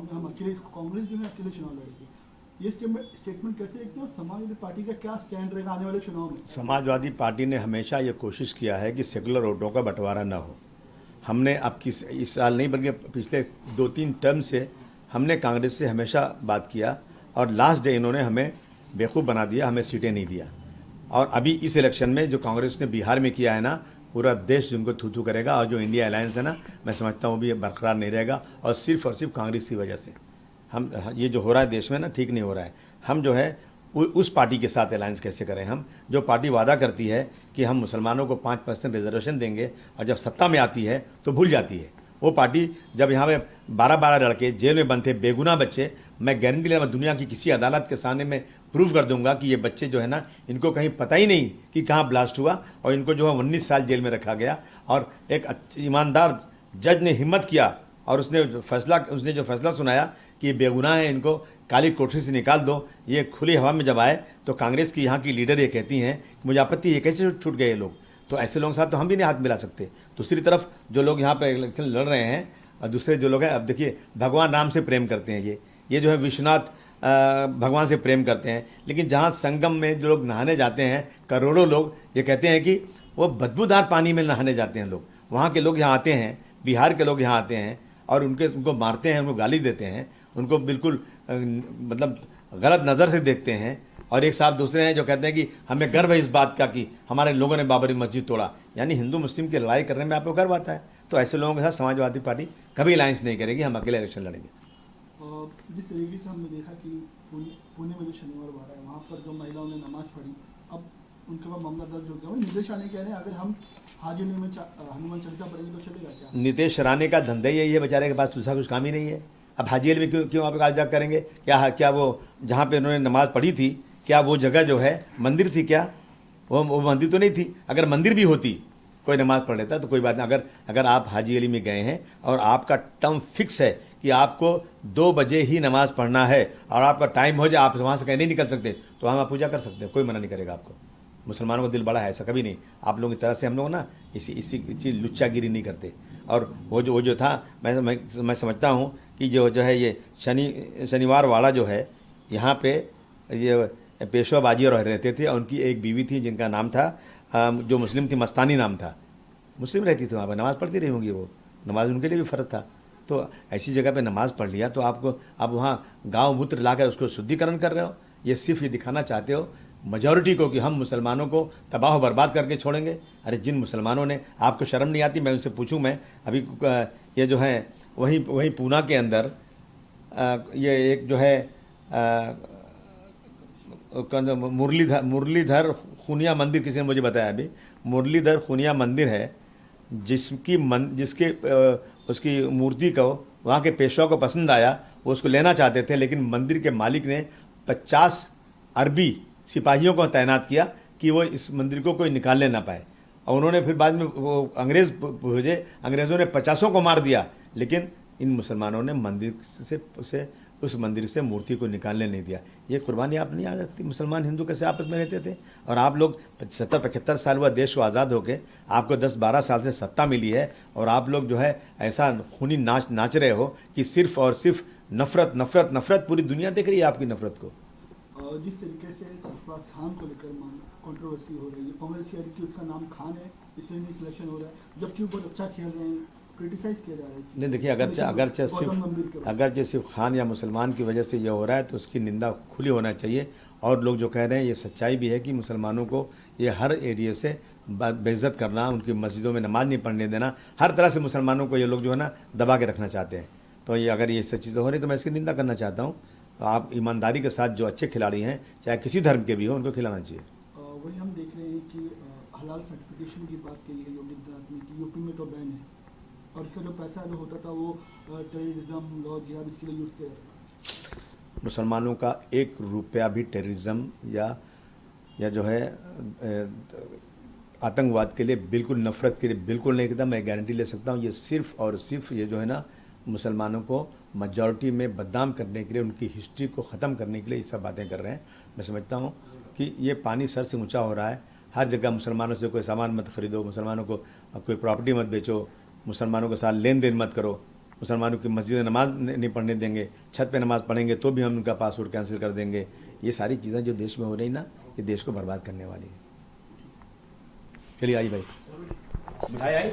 चुनाव में हम अकेले, कांग्रेस जो है अकेले चुनाव लड़ेगी, ये स्टेटमेंट कैसे देखते हैं? समाजवादी पार्टी का क्या स्टैंड रहेगा आने वाले चुनाव में? समाजवादी पार्टी ने हमेशा ये कोशिश किया है कि सेकुलर वोटों का बंटवारा ना हो। हमने अब इस साल नहीं बल्कि पिछले 2-3 टर्म से हमने कांग्रेस से हमेशा बात किया और लास्ट डे इन्होंने हमें बेवकूफ़ बना दिया, हमें सीटें नहीं दिया। और अभी इस इलेक्शन में जो कांग्रेस ने बिहार में किया है ना, पूरा देश जिनको थू थू करेगा। और जो इंडिया अलायंस है ना, मैं समझता हूँ भी बरकरार नहीं रहेगा और सिर्फ कांग्रेस की वजह से हम ये जो हो रहा है देश में ना, ठीक नहीं हो रहा है। हम जो है उस पार्टी के साथ अलायंस कैसे करें? हम जो पार्टी वादा करती है कि हम मुसलमानों को 5% रिजर्वेशन देंगे और जब सत्ता में आती है तो भूल जाती है। वो पार्टी जब यहाँ पे 12-12 लड़के जेल में बंद थे, बेगुनाह बच्चे, मैं गारंटी ले दुनिया की किसी अदालत के सामने मैं प्रूव कर दूंगा कि ये बच्चे जो है ना, इनको कहीं पता ही नहीं कि कहाँ ब्लास्ट हुआ और इनको जो है 19 साल जेल में रखा गया। और एक ईमानदार जज ने हिम्मत किया और उसने जो फैसला सुनाया कि ये बेगुनाह है, इनको काली कोठरी से निकाल दो। ये खुली हवा में जब आए तो कांग्रेस की यहाँ की लीडर ये कहती हैं कि मुझे आपत्ति, ये कैसे छूट गए ये लोग? तो ऐसे लोगों के साथ तो हम भी नहीं हाथ मिला सकते। दूसरी तरफ जो लोग यहाँ पे इलेक्शन लड़ रहे हैं और दूसरे जो लोग हैं, अब देखिए भगवान राम से प्रेम करते हैं, ये जो है विश्वनाथ भगवान से प्रेम करते हैं, लेकिन जहाँ संगम में जो लोग नहाने जाते हैं करोड़ों लोग, ये कहते हैं कि वो बदबूदार पानी में नहाने जाते हैं लोग। वहाँ के लोग यहाँ आते हैं, बिहार के लोग यहाँ आते हैं और उनको मारते हैं, उनको गाली देते हैं, उनको बिल्कुल मतलब गलत नज़र से देखते हैं। और एक साहब दूसरे हैं जो कहते हैं कि हमें गर्व है इस बात का कि हमारे लोगों ने बाबरी मस्जिद तोड़ा। यानी हिंदू मुस्लिम की लड़ाई करने में आपको गर्व आता है। तो ऐसे लोगों के साथ समाजवादी पार्टी कभी अलायंस नहीं करेगी, हम अकेले इलेक्शन लड़ेंगे। जिस तरीके से हमने देखा कि पुणे में जो शनिवार वार है, वहाँ पर जो महिलाओं ने नमाज पढ़ी, अब उनके बाद मामला दर्ज हो गया। नीतीश राणे कह रहे हैं अगर हम हाजिर में हनुमान चालीसा पढ़ेंगे तो चलेगा क्या? नीतीश राणे का धंधा यही है, बेचारे के पास दूसरा कुछ काम ही नहीं है। अब हाजी अली में क्यों आप आज करेंगे? क्या वो जहाँ पे उन्होंने नमाज पढ़ी थी, क्या वो जगह जो है मंदिर थी क्या? वो मंदिर तो नहीं थी। अगर मंदिर भी होती, कोई नमाज पढ़ लेता तो कोई बात नहीं। अगर आप हाजी अली में गए हैं और आपका टर्म फिक्स है कि आपको 2 बजे ही नमाज पढ़ना है और आपका टाइम हो जाए, आप वहाँ से कहीं नहीं निकल सकते, तो वहाँ आप पूजा कर सकते हैं, कोई मना नहीं करेगा आपको। मुसलमानों का दिल बड़ा है, ऐसा कभी नहीं। आप लोगों की तरह से हम लोग ना इसी चीज़ लुच्चागिरी नहीं करते। और वो जो था, मैं समझता हूँ कि जो है ये शनिवार वाला जो है, यहाँ पे ये पेशवा बाजी और रहते थे और उनकी एक बीवी थी जिनका नाम था जो मुस्लिम थी, मस्तानी नाम था। मुस्लिम रहती थी वहाँ पर, नमाज़ पढ़ती रही होंगी, वो नमाज उनके लिए भी फ़र्ज था। तो ऐसी जगह पे नमाज़ पढ़ लिया तो आपको अब वहाँ गाँव मूत्र लाकर उसको शुद्धिकरण कर रहे हो। ये सिर्फ ये दिखाना चाहते हो मेजॉरिटी को कि हम मुसलमानों को तबाह बर्बाद करके छोड़ेंगे। अरे जिन मुसलमानों ने, आपको शर्म नहीं आती? मैं उनसे पूछूं, मैं अभी ये जो है वहीं पूना के अंदर ये एक जो है मुरलीधर खूनिया मंदिर, किसी ने मुझे बताया अभी, मुरलीधर खूनिया मंदिर है जिसके उसकी मूर्ति को वहाँ के पेशवा को पसंद आया, वो उसको लेना चाहते थे, लेकिन मंदिर के मालिक ने 50 अरबी सिपाहियों को तैनात किया कि वो इस मंदिर को कोई निकालने ना पाए। और उन्होंने फिर बाद में वो अंग्रेज़ भेजे, अंग्रेज़ों ने 50 को मार दिया, लेकिन इन मुसलमानों ने मंदिर से उस मंदिर से मूर्ति को निकालने नहीं दिया। ये कुर्बानी आप नहीं आ सकती। मुसलमान हिंदू कैसे आपस में रहते थे? और आप लोग 70-75 साल हुआ देश को आज़ाद होके, आपको 10-12 साल से सत्ता मिली है और आप लोग जो है ऐसा खूनी नाच रहे हो कि सिर्फ और सिर्फ नफरत नफरत नफरत। पूरी दुनिया देख रही है आपकी नफरत को। जिस तरीके से सरफराज खान को लेकर कंट्रोवर्सी हो रही है, कांग्रेस कह रही है कि उसका नाम खान है इसलिए नहीं सिलेक्शन हो रहा है, जबकि वो बहुत अच्छा खेल रहे हैं, क्रिटिसाइज किया जा रहा है। नहीं देखिए, अगरचे सिर्फ खान या मुसलमान की वजह से ये हो रहा है तो उसकी निंदा खुली होना चाहिए। और लोग जो कह रहे हैं ये सच्चाई भी है कि मुसलमानों को ये हर एरिया से बेइज्जत करना, उनकी मस्जिदों में नमाज नहीं पढ़ने देना, हर तरह से मुसलमानों को ये लोग जो है ना दबा के रखना चाहते हैं। तो ये अगर ये सब चीज़ें हो रही तो मैं इसकी निंदा करना चाहता हूँ। तो आप ईमानदारी के साथ जो अच्छे खिलाड़ी हैं, चाहे किसी धर्म के भी हो, उनको खिलाना चाहिए। वही हम देख रहे हैं कि हलाल सर्टिफिकेशन की बात की गई योगी आदित्यनाथ ने कि यूपी में तो बैन है और इसका जो पैसा जो होता था वो टेररिज्म, लॉ, जिहाद, इसके लिए यूज़ किया जाता था। मुसलमानों का 1 रुपया भी टेररिज्म या जो है आतंकवाद के लिए, बिल्कुल नफरत के लिए बिल्कुल नहीं करता। मैं गारंटी ले सकता हूँ। ये सिर्फ और सिर्फ ये जो है ना मुसलमानों को मेजॉरिटी में बदनाम करने के लिए, उनकी हिस्ट्री को ख़त्म करने के लिए ये सब बातें कर रहे हैं। मैं समझता हूँ कि ये पानी सर से ऊंचा हो रहा है। हर जगह मुसलमानों से कोई सामान मत खरीदो, मुसलमानों को कोई प्रॉपर्टी मत बेचो, मुसलमानों के साथ लेन देन मत करो। मुसलमानों की मस्जिद में नमाज नहीं पढ़ने देंगे, छत पे नमाज पढ़ेंगे तो भी हम उनका पासपोर्ट कैंसिल कर देंगे। ये सारी चीज़ें जो देश में हो रही ना, ये देश को बर्बाद करने वाली है। चलिए आई भाई, मिठाई आई।